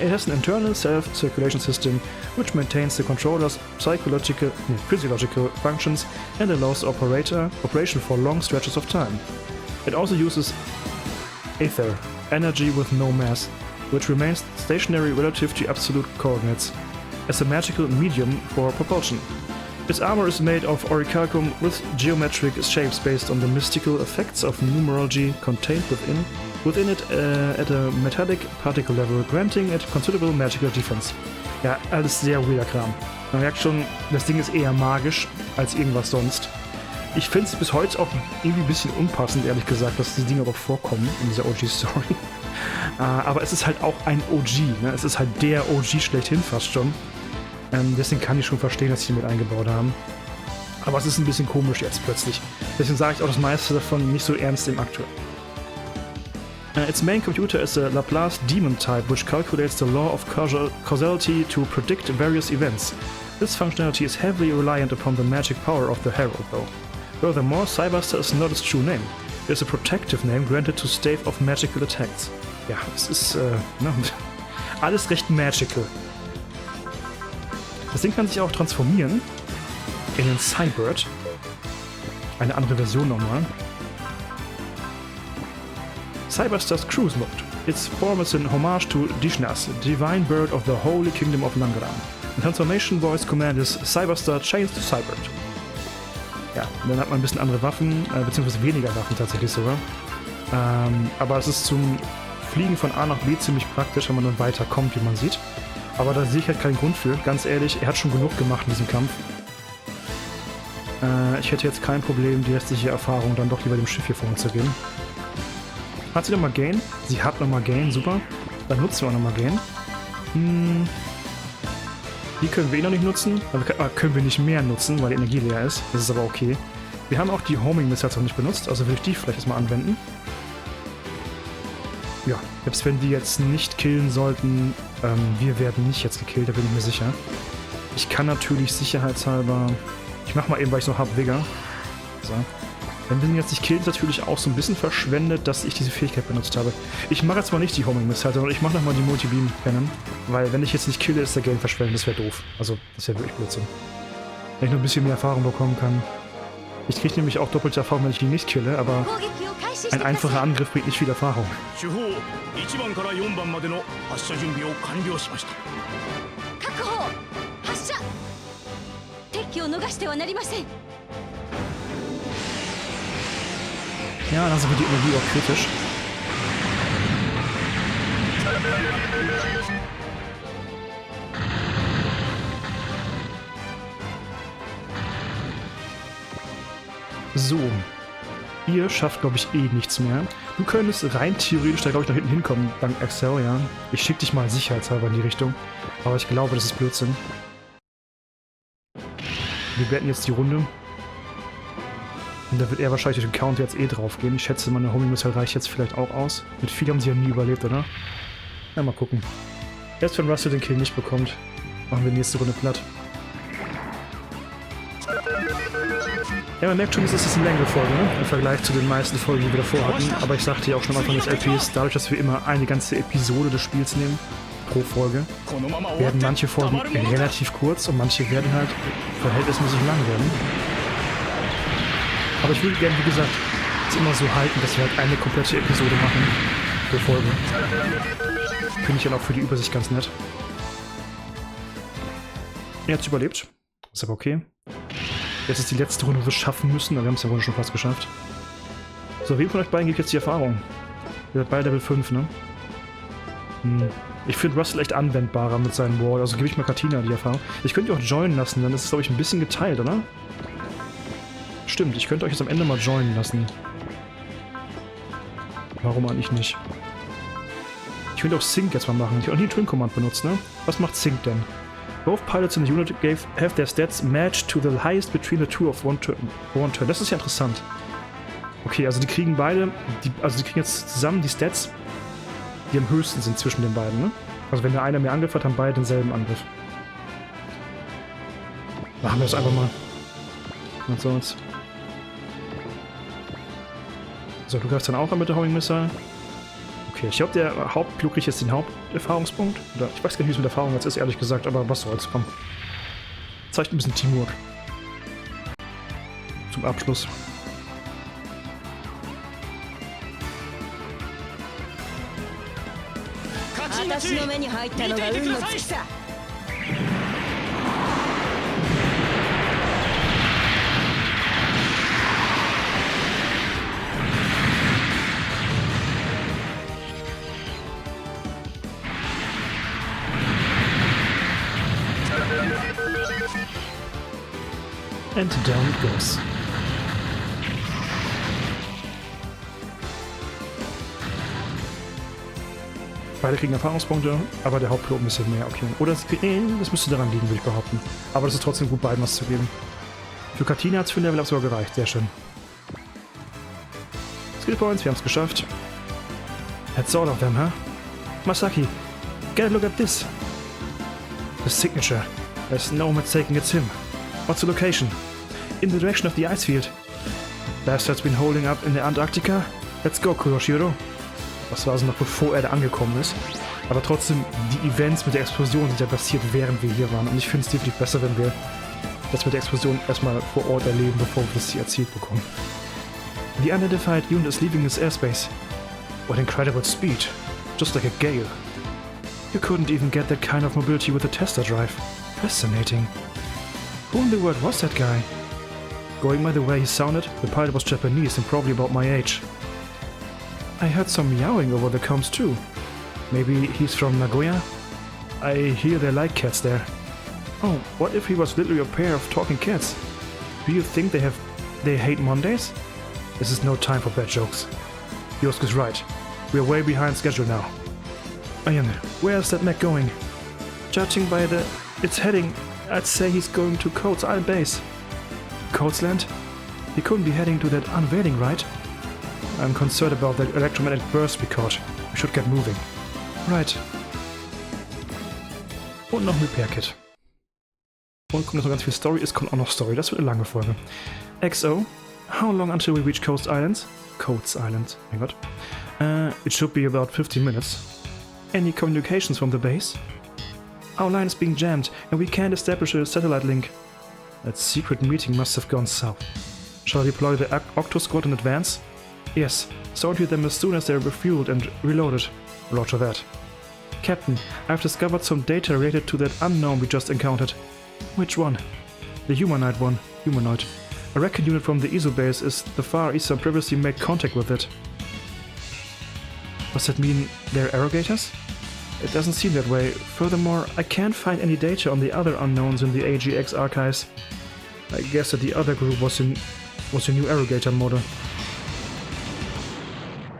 It has an internal self-circulation system, which maintains the controller's physiological functions and allows operation for long stretches of time. It also uses Aether, energy with no mass, which remains stationary relative to absolute coordinates, as a magical medium for propulsion. Its armor is made of orichalcum with geometric shapes based on the mystical effects of numerology contained within it at a metallic particle level, granting it considerable magical defense. Ja, alles sehr weirder Kram. Man merkt schon, das Ding ist eher magisch als irgendwas sonst. Ich finde es bis heute auch irgendwie ein bisschen unpassend, ehrlich gesagt, dass die Dinge auch vorkommen in dieser OG-Story. Aber es ist halt auch ein OG, ne? Es ist halt der OG schlechthin fast schon. Deswegen kann ich schon verstehen, dass sie ihn mit eingebaut haben. Aber es ist ein bisschen komisch jetzt plötzlich. Deswegen sage ich auch das meiste davon nicht so ernst im Aktuell. Its main computer is a Laplace demon type, which calculates the law of causality to predict various events. This functionality is heavily reliant upon the magic power of the Herald, though. Furthermore, Cyberster is not its true name. It is a protective name granted to stave off magical attacks. Ja, es ist alles recht magical. Das Ding kann sich auch transformieren in einen Cybird. Eine andere Version nochmal. Cyberstars Cruise Mode. Its form is in homage to Dishnas, divine bird of the Holy Kingdom of Langaram. The transformation voice command is Cyberstar change to Cybird. Ja, und dann hat man ein bisschen andere Waffen, beziehungsweise weniger Waffen tatsächlich sogar. Aber es ist zum Fliegen von A nach B ziemlich praktisch, wenn man dann weiterkommt, wie man sieht. Aber da sehe ich halt keinen Grund für. Ganz ehrlich, er hat schon genug gemacht in diesem Kampf. Ich hätte jetzt kein Problem, die restliche Erfahrung dann doch lieber dem Schiff hier vorne zu geben. Hat sie nochmal Gain? Sie hat nochmal Gain, super. Dann nutzen wir auch nochmal Gain. Die können wir eh noch nicht nutzen. Können wir nicht mehr nutzen, weil die Energie leer ist. Das ist aber okay. Wir haben auch die Homing-Missiles noch nicht benutzt, also will ich die vielleicht erstmal anwenden. Ja, selbst wenn die jetzt nicht killen sollten, wir werden nicht jetzt gekillt, da bin ich mir sicher. Ich kann natürlich sicherheitshalber... Ich mach mal eben, weil ich noch habe, Vigor. So. Wenn wir ihn jetzt nicht killen, ist natürlich auch so ein bisschen verschwendet, dass ich diese Fähigkeit benutzt habe. Ich mache jetzt mal nicht die Homing-Missile, sondern ich mache nochmal die Multi-Beam-Cannon. Weil wenn ich jetzt nicht kille, ist der Game verschwendet, das wäre doof. Also, das wäre wirklich Blödsinn. Wenn ich noch ein bisschen mehr Erfahrung bekommen kann. Ich kriege nämlich auch doppelte Erfahrung, wenn ich ihn nicht kille, aber ein einfacher Angriff bringt nicht viel Erfahrung. Ja, dann sind wir die Energie auch kritisch. So. Ihr schafft, glaube ich, eh nichts mehr. Du könntest rein theoretisch da, glaube ich, nach hinten hinkommen, dank Axel, ja. Ich schicke dich mal sicherheitshalber in die Richtung. Aber ich glaube, das ist Blödsinn. Wir beenden jetzt die Runde. Und da wird er wahrscheinlich durch den Count jetzt eh drauf gehen. Ich schätze, meine Homing-Missile reicht jetzt vielleicht auch aus. Mit viel haben sie ja nie überlebt, oder? Ja, mal gucken. Erst wenn Russell den Kill nicht bekommt, machen wir die nächste Runde platt. Ja, man merkt schon, es ist eine längere Folge, ne? Im Vergleich zu den meisten Folgen, die wir davor hatten. Aber ich sagte ja auch schon am Anfang des LPs, dadurch, dass wir immer eine ganze Episode des Spiels nehmen, pro Folge, werden manche Folgen relativ kurz und manche werden halt verhältnismäßig lang werden. Aber ich würde gerne, wie gesagt, es immer so halten, dass wir halt eine komplette Episode machen pro Folge. Finde ich dann auch für die Übersicht ganz nett. Er hat es überlebt. Ist aber okay. Jetzt ist die letzte Runde, wo wir es schaffen müssen, aber wir haben es ja wohl schon fast geschafft. So, wem von euch beiden gibt jetzt die Erfahrung? Ihr seid beide Level 5, ne? Ich finde Russell echt anwendbarer mit seinem Wall, also gebe ich mal Katina die Erfahrung. Ich könnte die auch joinen lassen, dann ist es, glaube ich, ein bisschen geteilt, oder? Stimmt, ich könnte euch jetzt am Ende mal joinen lassen. Warum eigentlich nicht? Ich könnte auch Sync jetzt mal machen. Ich habe auch nie Twin Command benutzt, ne? Was macht Sync denn? Both pilots in the unit have their stats matched to the highest between the two of one turn. Das ist ja interessant. Okay, also die kriegen beide, die kriegen jetzt zusammen die Stats, die am höchsten sind zwischen den beiden, ne? Also wenn der eine mehr Angriff hat, haben beide denselben Angriff. Machen wir das einfach mal. Was soll's. So, du greifst dann auch an mit der Homing Missile. Okay, ich glaube, der Hauptklug kriegt jetzt den Haupterfahrungspunkt. Oder ich weiß gar nicht, wie es mit Erfahrung jetzt ist, ehrlich gesagt, aber was soll's, komm. Zeigt ein bisschen Teamwork. Zum Abschluss. 私の目に入ったのが運の尽きさ。And down it goes. Beide kriegen Erfahrungspunkte, aber der Hauptpilot ein bisschen mehr. Okay. Oder das müsste daran liegen, würde ich behaupten. Aber das ist trotzdem gut, beiden was zu geben. Für Katina hat es für ein Level Up sogar gereicht. Sehr schön. Skill Points, wir haben es geschafft. That's all of them, huh? Masaki, get a look at this. The signature. There's no mistaking it's him. What's the location? In the direction of the ice field. Bastard's been holding up in the Antarctica. Let's go, Kuroshiro. Das war also noch bevor er da angekommen ist. Aber trotzdem, die Events mit der Explosion sind ja passiert, während wir hier waren. Und ich finde es definitiv besser, wenn wir das mit der Explosion erstmal vor Ort erleben, bevor wir das hier erzählt bekommen. The unidentified unit is leaving its airspace. What incredible speed. Just like a gale. You couldn't even get that kind of mobility with a tester drive. Fascinating. Who in the world was that guy? Going by the way he sounded, the pilot was Japanese and probably about my age. I heard some meowing over the comms too. Maybe he's from Nagoya? I hear they like cats there. Oh, what if he was literally a pair of talking cats? Do you think they hate Mondays? This is no time for bad jokes. Yosuke's right. We're way behind schedule now. Ian, where's that mech going? Judging by its heading, I'd say he's going to Coates Island base. Coates Land? He couldn't be heading to that unveiling, right? I'm concerned about the electromagnetic burst we caught. We should get moving. Right. Und noch ein Repair-Kit. Und kommt noch ganz viel Story. Es kommt auch noch Story. Das wird eine lange Folge. XO. How long until we reach Coast Islands? Coates Island. Mein Gott. It should be about 15 minutes. Any communications from the base? Our line is being jammed and we can't establish a satellite link. That secret meeting must have gone south. Shall I deploy the Octo Squad in advance? Yes, sortie them as soon as they're refueled and reloaded. Roger that. Captain, I've discovered some data related to that unknown we just encountered. Which one? The humanoid one. Humanoid. A recon unit from the ESO base is the Far Eastern previously made contact with it. Does that mean they're arrogators? It doesn't seem that way. Furthermore, I can't find any data on the other unknowns in the AGX archives. I guess that the other group was a new arrogator model.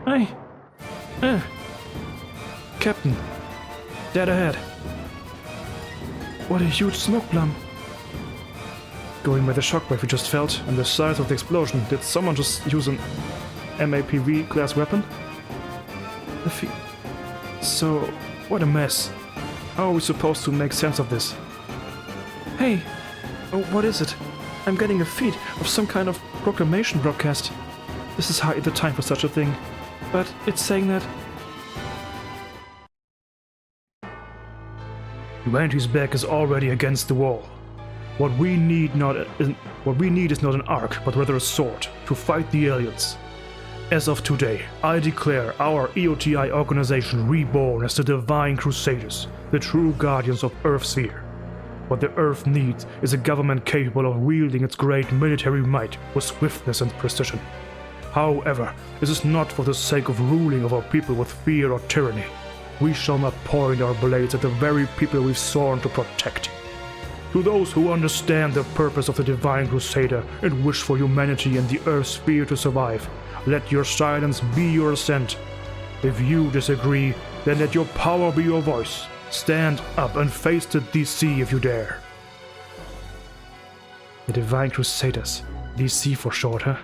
Hey! Captain! Dead ahead! What a huge smoke plum! Going by the shockwave we just felt and the size of the explosion, did someone just use an MAPV class weapon? So, what a mess. How are we supposed to make sense of this? Hey! Oh, what is it? I'm getting a feed of some kind of proclamation broadcast. This is hardly the time for such a thing. But it's saying that humanity's back is already against the wall. What we need is not an arc, but rather a sword to fight the aliens. As of today, I declare our EOTI organization reborn as the Divine Crusaders, the true guardians of Earth's sphere. What the Earth needs is a government capable of wielding its great military might with swiftness and precision. However, this is not for the sake of ruling our people with fear or tyranny. We shall not point our blades at the very people we've sworn to protect. To those who understand the purpose of the Divine Crusader and wish for humanity and the Earth's sphere to survive, let your silence be your assent. If you disagree, then let your power be your voice. Stand up and face the DC if you dare. The Divine Crusaders. DC for short, huh?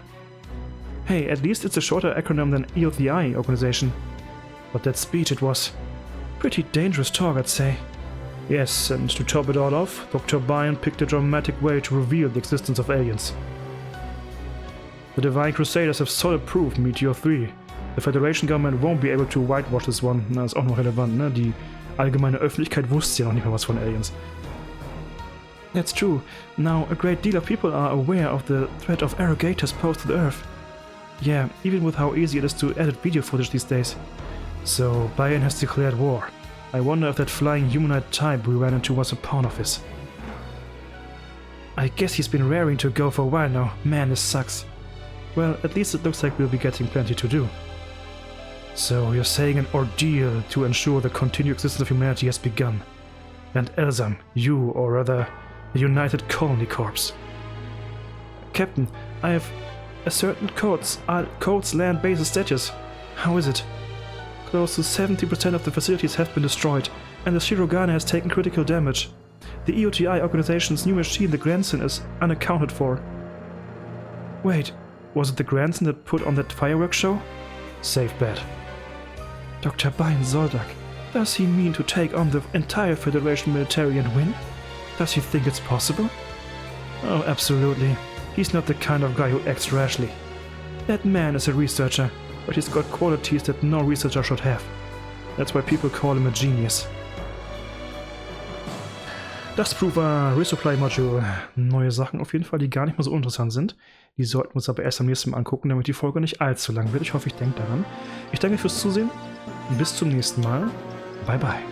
Hey, at least it's a shorter acronym than EOTI organization. But that speech, it was pretty dangerous talk, I'd say. Yes, and to top it all off, Dr. Byron picked a dramatic way to reveal the existence of aliens. The Divine Crusaders have solid proof, Meteor 3. The Federation government won't be able to whitewash this one. Na, ist auch noch relevant, ne? Die allgemeine Öffentlichkeit wusste ja noch nicht mal was von Aliens. That's true. Now, a great deal of people are aware of the threat of arrogators posed to the Earth. Yeah, even with how easy it is to edit video footage these days. So, Bayern has declared war. I wonder if that flying humanoid type we ran into was a pawn of his. I guess he's been raring to go for a while now. Man, this sucks. Well, at least it looks like we'll be getting plenty to do. So, you're saying an ordeal to ensure the continued existence of humanity has begun. And Elzam, you, or rather, the United Colony Corps. Captain, I have a certain code's land base's status. How is it? Close to 70% of the facilities have been destroyed, and the Shirogane has taken critical damage. The EOTI organization's new machine, the grandson, is unaccounted for. Wait, was it the grandson that put on that fireworks show? Safe bet. Dr. Bain Zoldak, does he mean to take on the entire Federation military and win? Does he think it's possible? Oh, absolutely. He's not the kind of guy who acts rashly. That man is a researcher, but he's got qualities that no researcher should have. That's why people call him a genius. Das Prover Resupply Module. Neue Sachen auf jeden Fall, die gar nicht mehr so interessant sind. Die sollten wir uns aber erst am nächsten Mal angucken, damit die Folge nicht allzu lang wird. Ich hoffe, ich denke daran. Ich danke fürs Zusehen. Bis zum nächsten Mal. Bye bye.